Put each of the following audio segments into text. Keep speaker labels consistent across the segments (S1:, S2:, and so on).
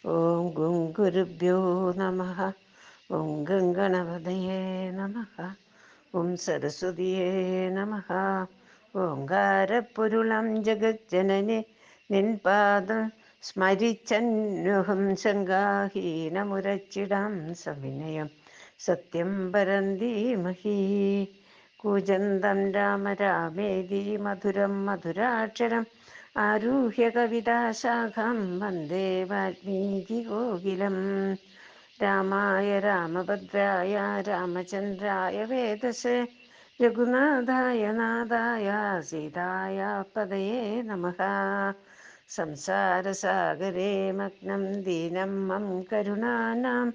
S1: ഓം ഗും ഗുരുഭ്യോ നമ. ഓം ഗംഗണപതയേ നമ. ഓം സരസ്വതിയേ നമ. ഓംകാരപ്പൊരുളം ജഗജ്ജനനി നിൻപാദം സ്മരിച്ചന്വഹം ശങ്കാഹീനമുരച്ചിടാം സവിനയം സത്യം പരന്തീമഹി. കൂജന്തം രാമ രാമേതി മധുരം മധുരാക്ഷരം ആരുഹ്യ കവിതാശാഖം വന്ദേ വാൽമീകികോകിലം. രാമായ രാമഭദ്രായ രാമചന്ദ്രായ വേദസേ രഘുനാഥായ നാഥായ സീതായ പതയേ നമഃ. സംസാരസാഗരേ മഗ്നം ദീനം മം കരുണാനാം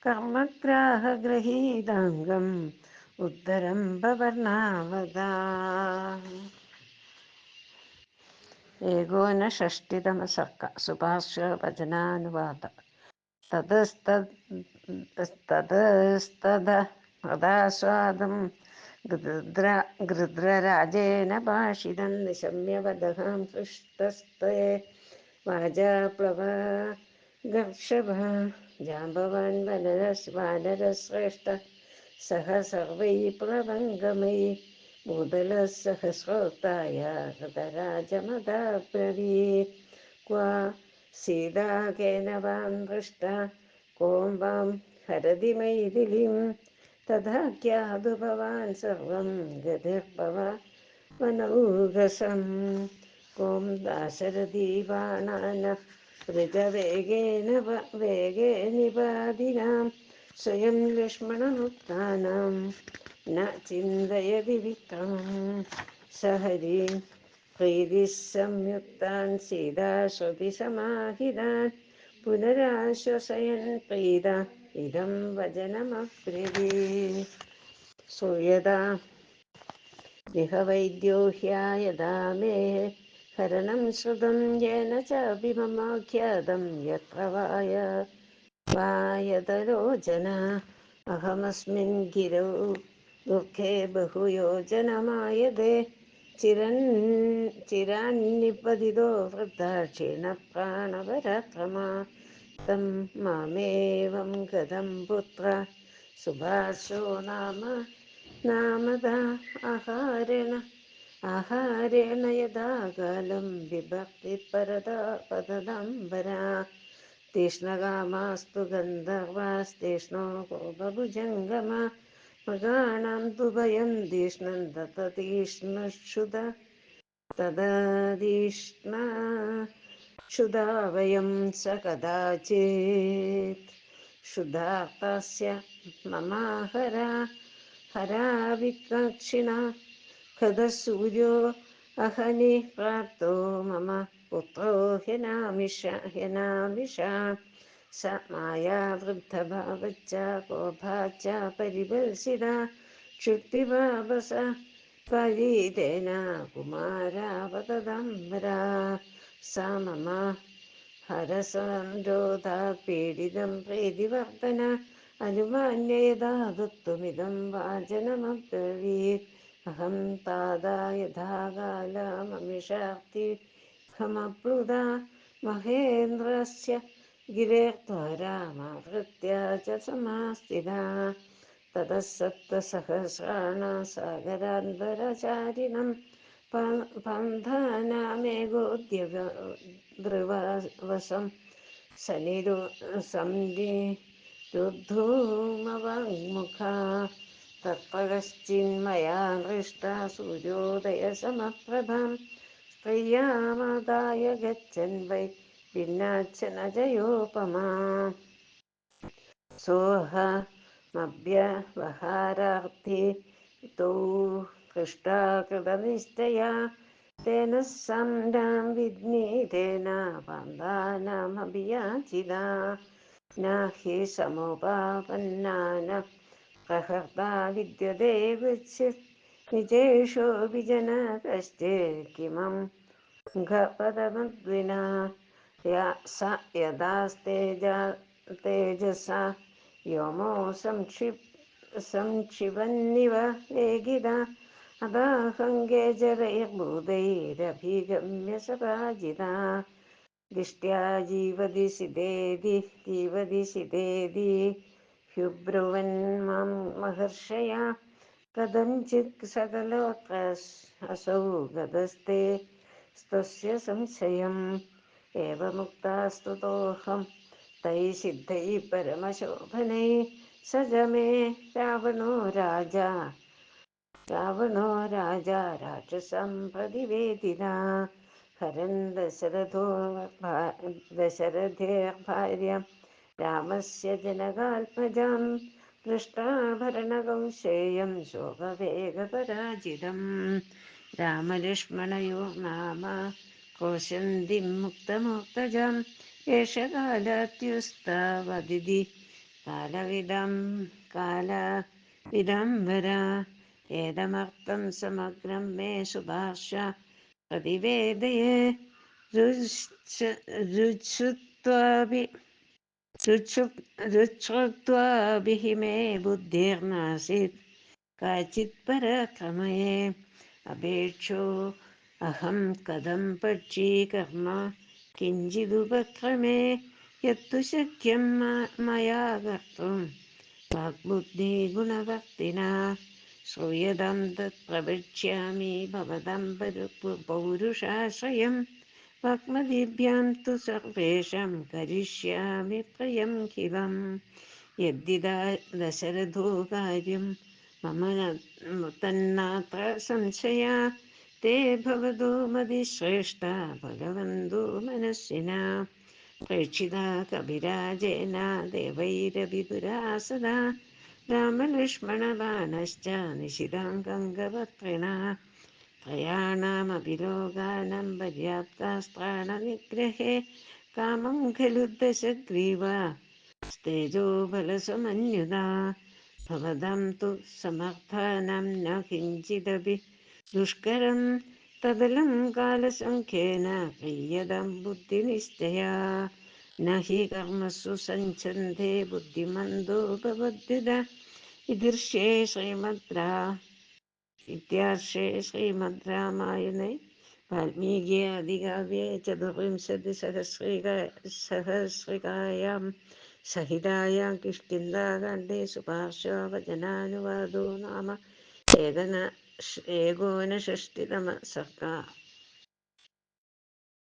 S1: കർമ്മഗ്രാഹഗ്രഹീതാംഗം ഉദ്ധരം ഭവർണാവതാ. ഏകോനഷഷ്ടിതമസർക്ക സുഭാഷിതവചനാനുവാദ. തതസ്തദാസ്വാദം ഗൃധ്രരാജേന ഭാഷിതം നിശമ്യ വദഹം ഹൃഷ്ടസ്തേ വാജാപ്ലവഗർഷഭ. ജാമ്പവാൻ വാനരശ്രേഷ്ഠ സഹ സർവൈ പ്ലവംഗമൈ ഭൂതലഃ സഹസ്രോത്തായ ഹൃതരാജമദബ്രവീത്. ക്വാ സീതാ കേന വാം ദൃഷ്ടാ കോം വാം ഹരതി മൈഥിലീം തഥാഖ്യാതു ഭവാൻ സർവം ഗതിർഭവനൗഘസം. കോം ദാശരഥി ബാണാനഃ വേഗേ നിപാതിനാം സ്വയം ലക്ഷ്മണമുത്ഥാനം ന ചിന്തയതി വിക്രമം. സഹരീം പ്രീതിഃ സംയുക്താൻ സീതാശ്രുതി സമാഹിതാൻ പുനരാശ്വസയൻ പ്രീത ഇദം വചനമബ്രവീത്. ശ്രൂയതാ ഇഹ വൈദ്യോ ഹ്യയദാ മേ ഹരണം ശ്രുതം യേന ചാപി മമാഖ്യാതം യത്ര വായതലോചന. അഹമസ്മിൻ ഗിരൗ ദുഃഖേ ബഹുയോജനമായതേ ചിരാന്നിപതിതോ വൃദ്ധാ ക്ഷീണപ്രാണപരാക്രമാ. തം മാമേവം ഗതം പുത്ര സുഭാഷോ നാമദാ ആഹാരേണ യഥാ കാലം ബിഭക്തി പതദംബരാ. തീക്ഷ്ണകാമാസ്തു ഗന്ധർവാസ്തീക്ഷ്ണോ കോപഭുജംഗമ. മൃഗാണാം തു ഭയം തീക്ഷ്ണം തദതീക്ഷ്ണക്ഷുധാ വയം സ കദാചിത് ക്ഷുധാർത്തസ്യ ഹരാവിക്ഷിണ. ഖദസൂര്യോ അഹനി പ്രാപ്തോ മമ പുത്രോ ഹ്യനാമിഷ. സ മായാവൃദ്ധഭാവശ്ച കോപാശ്ച പരിഭൽസിത ക്ഷുദ്ധിഭാവസ പരീതേന കുമാരാവതദംബരാ. സ മമ ഹരസംരോധാത് പീഡിതം പ്രീതിവർദ്ധന അനുമാന്യ യഥാ ദത്വമിദം വാചനമബ്രവീത്. അഹം താതാ യഥാ കാലമമിഷാർത്തിഹമപ്ലുതാ മഹേന്ദ്രസ്യ ഗിരേർധ്വരാമാവൃത്യ ച സമാസ്ഥിതാ. തതഃ സപ്തസഹസ്രാണ സാഗരാന്തരചാരിണം പന്ഥാനാമേകോദ്യവൃവസം സനിരുദ്ധൂമവാങ്മുഖാ. തത്പശ്ചിന്മയാ ദൃഷ്ടാ സൂര്യോദയസമപ്രഭാം സ്ത്രിയാമാദായ ഗച്ഛൻ വൈ ഭിന്നാച്ഛനജയോപമാ. സോഹമഭ്യവഹാരാർത്ഥി തൗ ഹൃഷ്ടാ കൃതനിശ്ചയാ തേന സംനാം വിദ്നീതേന പാന്താനാമഭിയാചിതാ. ന ഹി സമുപാപന്നാന പ്രഹർത്താ വിദ്യതേ ക്വചിത് നിജേഷോऽപി ജനഃ കശ്ചിത് കിമം പദമദ്വിനാ. സ യഥാസ്തേജസാ വ്യോമോ സംക്ഷിപന്നിവ വേഗിതാ. അദാഹം കേചരൈർഭൂതൈരഭിഗമ്യ സപാജിതാ. दिष्ट्या जीवति सिदेति ह्युब्रुवन् मां महर्षया कथञ्चित् सकलोकसौ गतस्ते स्तस्य संशयम् एवमुक्तास्तुतोऽहं तैः सिद्धैः परमशोभनैः स च मे रावणो राजा राक्षसं प्रतिवेदिना हरन् दशरथेर्भार्यां रामस्य जनकात्मजां दृष्टाभरणकौशेयं शोकवेगपराजितं रामलक्ष्मणयो नाम कौशन्दिं मुक्तमोक्तजाम् एष कालात्युस्तावदिति कालविदम्बरा एदमर्थं समग्रं मे सुभाषा प्रतिवेदये रुच्छ्रुत्वाभिः मे बुद्धिर्नासीत् काचित् पराक्रमये अपेक्षो अहं कथं पक्षीकर्म किञ्चिदुपक्रमे यत्तु शक्यं मया कर्तुं वाग्बुद्धिगुणवर्तिना श्रूयतां तत् प्रवक्ष्यामि भवतां पौरुषाश्रयं वाग्मदीभ्यां तु सर्वेषां करिष्यामि प्रियं किलम् यद्दिदा दशरथो कार्यं मम तन्नात्र संशया ते भवतो मतिश्रेष्ठा भगवन्तो मनस्विना प्रेक्षिता कविराजेन देवैरभिपुरा सदा रामलक्ष्मणबाणश्च निशिताङ्गङ्गवत्रिणा त्रयाणामपि लोकानां पर्याप्तास्त्राणनिग्रहे कामं खलु दशग्रीवा तेजोबलसमन्युता भवतां तु समर्थानां न किञ्चिदपि दुष्करं तदलं कालसङ्ख्येन क्रियतां बुद्धिनिश्चया न हि कर्मसु सञ्चन्ते बुद्धिमन्दो भवद्युत इत्यार्षे श्रीमद् रामायणे वाल्मीकि आदिकाव्ये चतुर्विंशतिसहस्रिकायां सहितायां किष्किन्धाकाण्डे सुभाषवचनानुवादो नाम एकोनषष्टितमः सर्गः।